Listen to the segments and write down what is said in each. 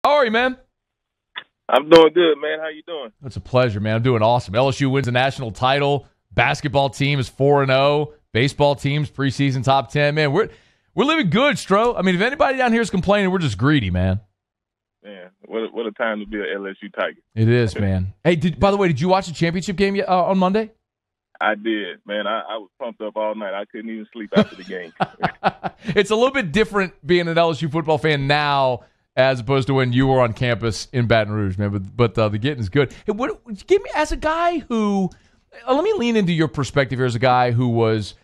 How are you, man? I'm doing good, man. How you doing? It's a pleasure, man. I'm doing awesome. LSU wins a national title. Basketball team is 4-0. Baseball team's preseason top 10. Man, we're living good, Stro. I mean, if anybody down here is complaining, we're just greedy, man. Man, what a time to be an LSU Tiger. It is, man. Hey, by the way, did you watch the championship game on Monday? I did, man. I was pumped up all night. I couldn't even sleep after the game. It's a little bit different being an LSU football fan now as opposed to when you were on campus in Baton Rouge, man. But the getting is good. Hey, give me, as a guy who, let me lean into your perspective here as a guy who was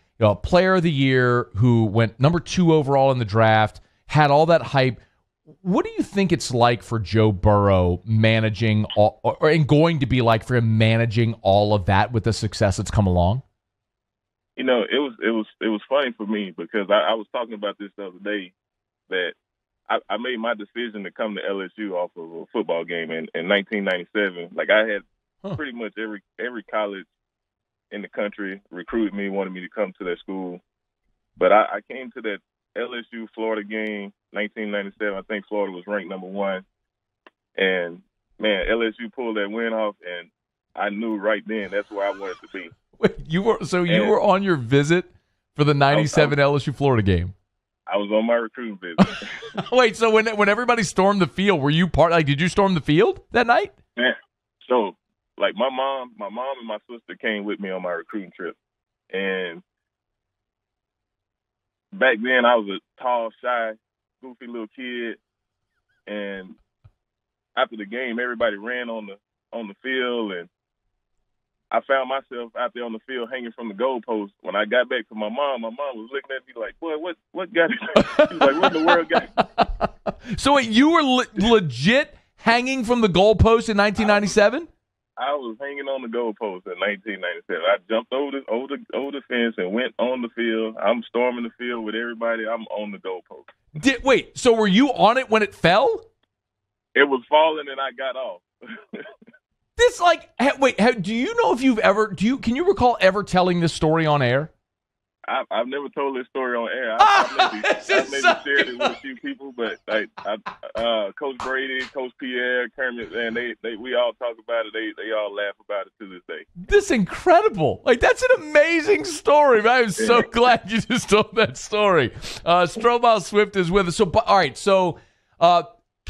player of the year, who went number 2 overall in the draft, had all that hype. What do you think it's like for Joe Burrow managing and going to be like for him managing all of that with the success that's come along? It was funny for me because I was talking about this the other day that I made my decision to come to LSU off of a football game in 1997. Like I had pretty much every college in the country recruited me, wanted me to come to that school, but I came to that LSU Florida game, 1997. I think Florida was ranked number 1, and man, LSU pulled that win off, and I knew right then that's where I wanted to be. Wait, you were on your visit for the 97 LSU Florida game? I was on my recruiting visit. Wait, so when everybody stormed the field, were you part? Like, did you storm the field that night? Man, so like my mom and my sister came with me on my recruiting trip, and back then I was a tall, shy, goofy little kid, and after the game, everybody ran on the field, and I found myself out there on the field hanging from the goalpost. When I got back to my mom was looking at me like, "Boy, what got it?" She was like, "What in the world got it?" So wait, you were legit hanging from the goalpost in 1997? I was hanging on the goalpost in 1997. I jumped over the fence and went on the field. I'm storming the field with everybody. I'm on the goalpost. Wait, so were you on it when it fell? It was falling and I got off. Do you know if you've ever, can you recall ever telling this story on air? I've never told this story on air. I've maybe shared it with a few people, but Coach Brady, Coach Pierre, Kermit, and we all talk about it. They all laugh about it to this day. This is incredible. Like, that's an amazing story. I'm so glad you just told that story. Stromile Swift is with us. So, all right, so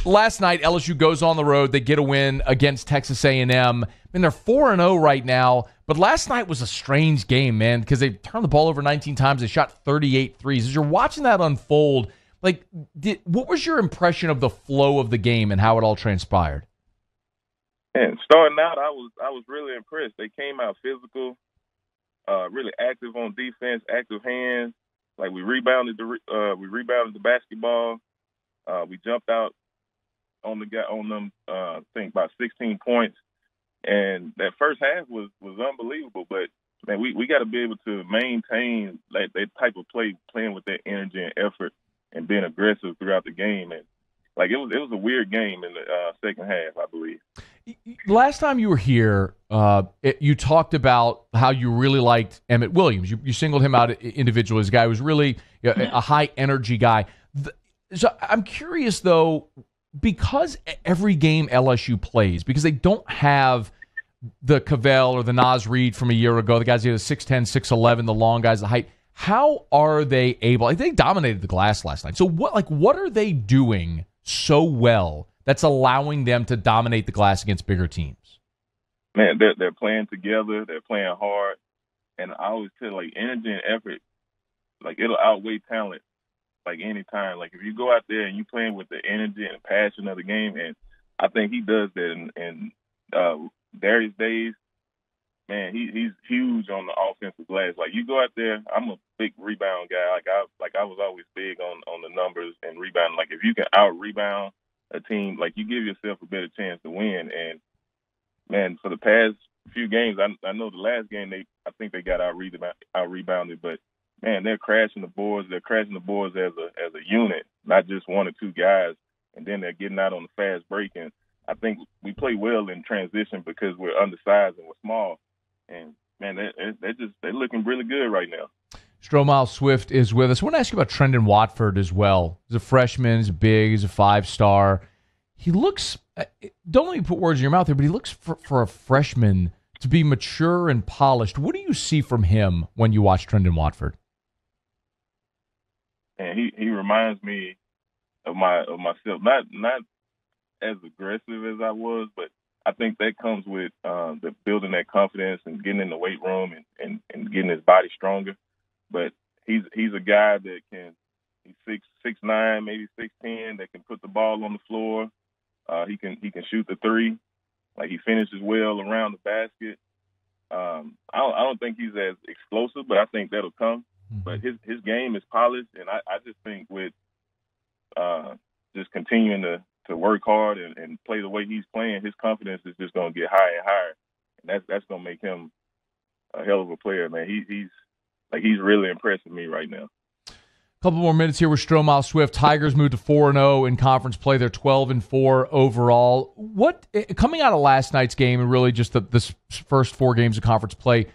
last night, LSU goes on the road. They get a win against Texas A&M. I mean, they're 4-0 right now, but last night was a strange game, man, because they turned the ball over 19 times. They shot 38 threes. As you're watching that unfold, like, what was your impression of the flow of the game and how it all transpired? And starting out, I was really impressed. They came out physical, really active on defense, active hands. Like we rebounded the basketball. We jumped out on them. I think about 16 points. And that first half was unbelievable. But man, we got to be able to maintain that type of play, playing with that energy and effort, and being aggressive throughout the game. And like it was a weird game in the second half, I believe. Last time you were here, you talked about how you really liked Emmett Williams. You singled him out individually as a guy who was really a high energy guy. So I'm curious though, because every game LSU plays, because they don't have the Cavell or the Naz Reid from a year ago, the guys who are 6'10", 6'11", the long guys, the height, how are they able? Like, they dominated the glass last night. So what are they doing so well that's allowing them to dominate the glass against bigger teams? Man, they're playing together. They're playing hard. And I always tell, like, energy and effort, like, it'll outweigh talent. Like any time, like if you go out there and you playing with the energy and passion of the game, and I think he does that. And Darius Days, man, he's huge on the offensive glass. Like you go out there, I'm a big rebound guy. I was always big on the numbers and rebounding. Like if you can out rebound a team, like you give yourself a better chance to win. And man, for the past few games, I know the last game I think they got out rebounded, but man, they're crashing the boards. They're crashing the boards as a unit, not just one or two guys. And then they're getting out on the fast break. And I think we play well in transition because we're undersized and we're small. And man, they're looking really good right now. Stromile Swift is with us. I want to ask you about Trendon Watford as well. He's a freshman. He's big. He's a 5-star. he looks, don't let me put words in your mouth here, but he looks for a freshman to be mature and polished. What do you see from him when you watch Trendon Watford? And he reminds me of myself. Not as aggressive as I was, but I think that comes with the building that confidence and getting in the weight room and getting his body stronger. But he's a guy that he's 6'9", maybe 6'10", that can put the ball on the floor. He can shoot the three. Like, he finishes well around the basket. I don't think he's as explosive, but I think that'll come. But his game is polished, and I just think with just continuing to work hard and play the way he's playing, his confidence is just going to get higher and higher, and that's going to make him a hell of a player, man. He's really impressing me right now. Couple more minutes here with Stromile Swift. Tigers moved to 4-0 in conference play. They're 12-4 overall. What, coming out of last night's game and really just this first 4 games of conference play,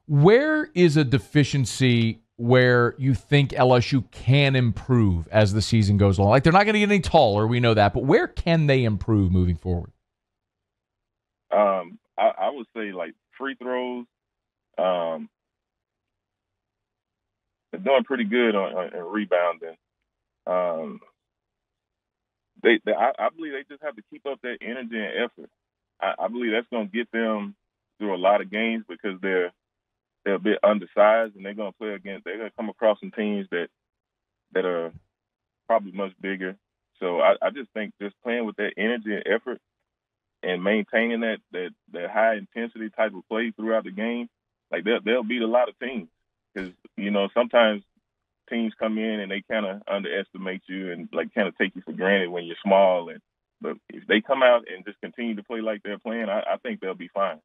where is a deficiency where you think LSU can improve as the season goes along? Like, they're not going to get any taller, we know that, but where can they improve moving forward? I would say, like, free throws. They're doing pretty good on rebounding. I believe they just have to keep up that energy and effort. I believe that's going to get them through a lot of games because they're a bit undersized, and they're going to come across some teams that are probably much bigger. So I just think just playing with that energy and effort and maintaining that high intensity type of play throughout the game, like they'll beat a lot of teams. Because, sometimes teams come in and they kind of underestimate you and, like, kind of take you for granted when you're small. But if they come out and just continue to play like they're playing, I think they'll be fine.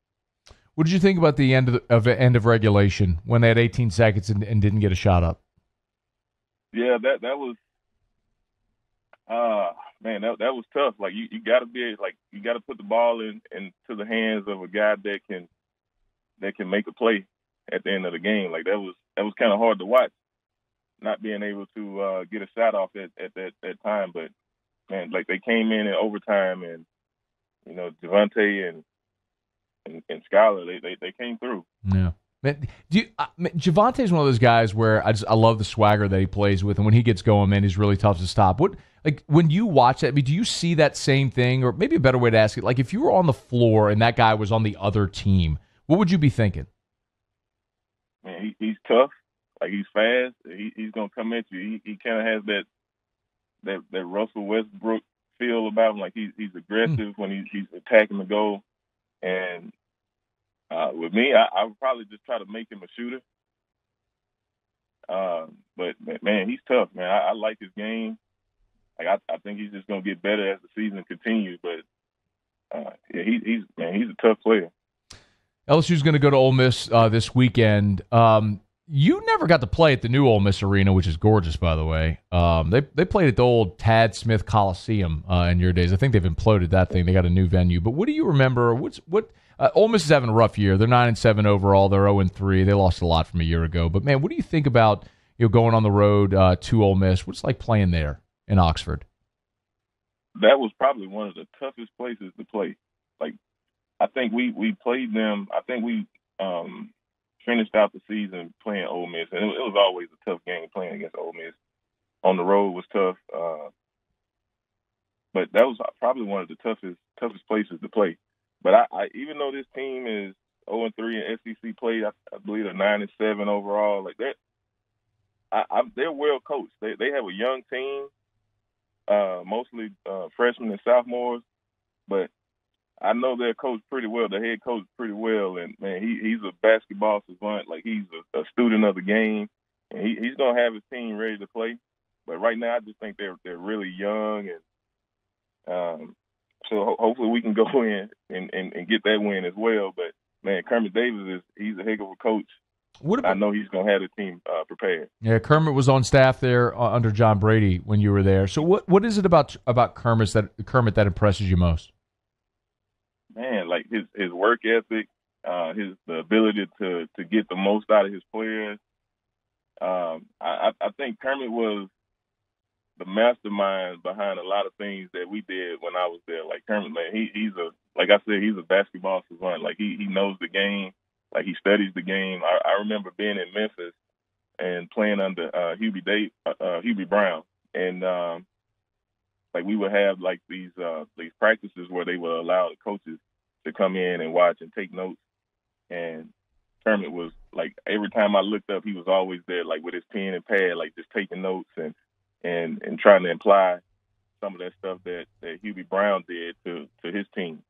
What did you think about the end of regulation when they had 18 seconds and didn't get a shot up? Yeah, that was man, that was tough. Like, you got to put the ball into the hands of a guy that can make a play at the end of the game. Like, that was kind of hard to watch, not being able to get a shot off at that time. But, man, like, they came in overtime, and Javonte and Skylar, they came through. Yeah. Javonte's one of those guys where I love the swagger that he plays with, and when he gets going, man, he's really tough to stop. When you watch that, do you see that same thing, or maybe a better way to ask it? Like, if you were on the floor and that guy was on the other team, what would you be thinking? Man, he's tough. Like, he's fast. He's gonna come at you. He kind of has that Russell Westbrook feel about him. Like, he's aggressive when he's attacking the goal. And with me, I would probably just try to make him a shooter. But man, he's tough, man. I like his game. Like, I think he's just gonna get better as the season continues. But yeah, he's a tough player. LSU's going to go to Ole Miss this weekend. You never got to play at the new Ole Miss Arena, which is gorgeous, by the way. They played at the old Tad Smith Coliseum in your days. I think they've imploded that thing. They got a new venue. But what do you remember? Ole Miss is having a rough year. They're 9-7 overall. They're 0-3. They lost a lot from a year ago. But, man, what do you think about going on the road to Ole Miss? What's it like playing there in Oxford? That was probably one of the toughest places to play. Like, I think we played them. I think we finished out the season playing Ole Miss, and it was always a tough game playing against Ole Miss. On the road was tough, but that was probably one of the toughest places to play. But I even though this team is 0-3 in SEC play, I believe they're 9-7 overall. Like that, they're well coached. They have a young team, mostly freshmen and sophomores, but I know their coach pretty well, the head coach pretty well, and man, he's a basketball savant. Like, he's a student of the game, and he's gonna have his team ready to play. But right now, I just think they're really young, and so hopefully we can go in and get that win as well. But man, Kermit Davis he's a heck of a coach. I know he's gonna have the team prepared. Yeah, Kermit was on staff there under John Brady when you were there. So what is it about Kermit that impresses you most? Man, like his work ethic, the ability to get the most out of his players. I think Kermit was the mastermind behind a lot of things that we did when I was there. Like Kermit, man, he's like I said, he's a basketball savant. Like he knows the game. Like he studies the game. I remember being in Memphis and playing under Hubie Brown, and like we would have like these practices where they would allow the coaches to come in and watch and take notes. And Kermit was like, every time I looked up, he was always there, like with his pen and pad, like just taking notes and trying to imply some of that stuff that Hubie Brown did to his team.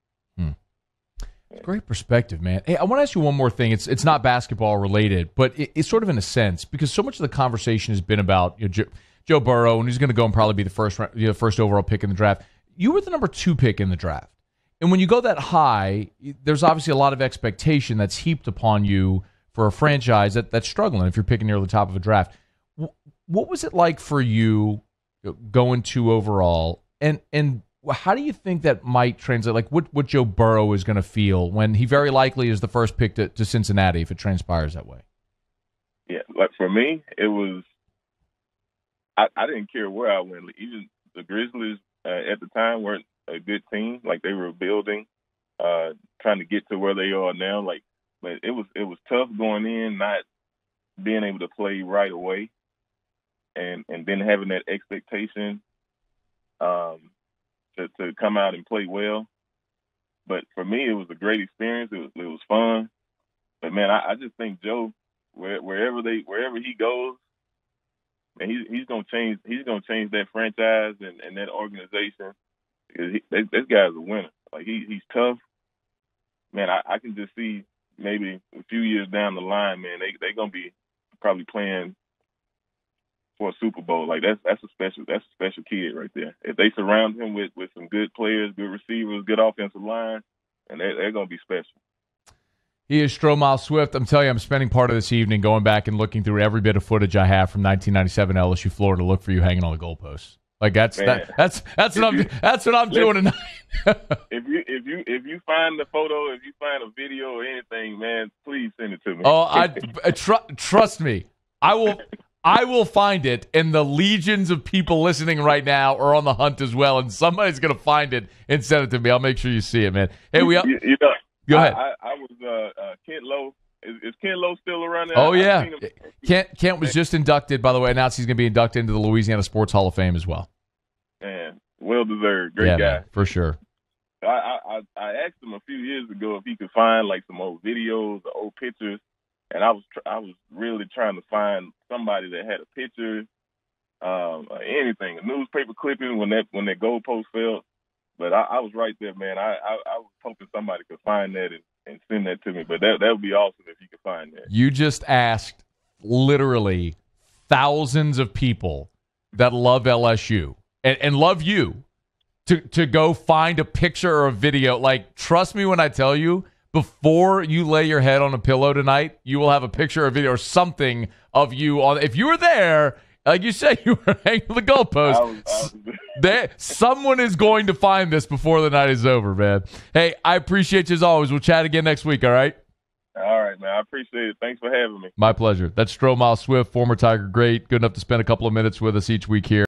Great perspective, man. Hey, I want to ask you one more thing. It's not basketball related, but it's sort of in a sense, because so much of the conversation has been about Joe Burrow, and he's going to go and probably be the first overall pick in the draft. You were the number 2 pick in the draft. And when you go that high, there's obviously a lot of expectation that's heaped upon you for a franchise that's struggling if you're picking near the top of a draft. What was it like for you going 2 overall? And how do you think that might translate? Like what Joe Burrow is going to feel when he very likely is the first pick to Cincinnati if it transpires that way? Yeah, like for me, it was I didn't care where I went. Even the Grizzlies at the time weren't a good team. Like they were building, trying to get to where they are now. Like, but it was tough going in, not being able to play right away, and then having that expectation to come out and play well. But for me, it was a great experience. It was fun. But man, I just think Joe, wherever he goes, and he's gonna change that franchise and that organization. Because this guy's a winner. Like he's tough. Man, I can just see maybe a few years down the line, man, they're gonna be probably playing for a Super Bowl. Like that's a special kid right there. If they surround him with some good players, good receivers, good offensive line, and they're gonna be special. He is Stromile Swift. I'm telling you, I'm spending part of this evening going back and looking through every bit of footage I have from 1997 LSU Florida to look for you hanging on the goalposts. Like that's what I'm doing tonight. if you find the photo, if you find a video or anything, man, please send it to me. Oh, trust me, I will find it, and the legions of people listening right now are on the hunt as well, and somebody's gonna find it and send it to me. I'll make sure you see it, man. Hey, go ahead. I was Kent Lowe. Is Kent Lowe still around there? Oh, yeah. Kent was just inducted, by the way. Announced he's going to be inducted into the Louisiana Sports Hall of Fame as well. Man, well-deserved. Great guy. Man, for sure. I asked him a few years ago if he could find, like, some old videos or old pictures, and I was really trying to find somebody that had a picture, anything, a newspaper clipping when that goalpost fell. But I was right there, man. I was hoping somebody could find that and send that to me. But that would be awesome if you could find that. You just asked literally thousands of people that love LSU and love you to go find a picture or a video. Like, trust me when I tell you, before you lay your head on a pillow tonight, you will have a picture or video or something of you on. If you were there, like you said, you were hanging the goalpost. Someone is going to find this before the night is over, man. Hey, I appreciate you as always. We'll chat again next week, all right? All right, man. I appreciate it. Thanks for having me. My pleasure. That's Stromile Swift, former Tiger great, good enough to spend a couple of minutes with us each week here.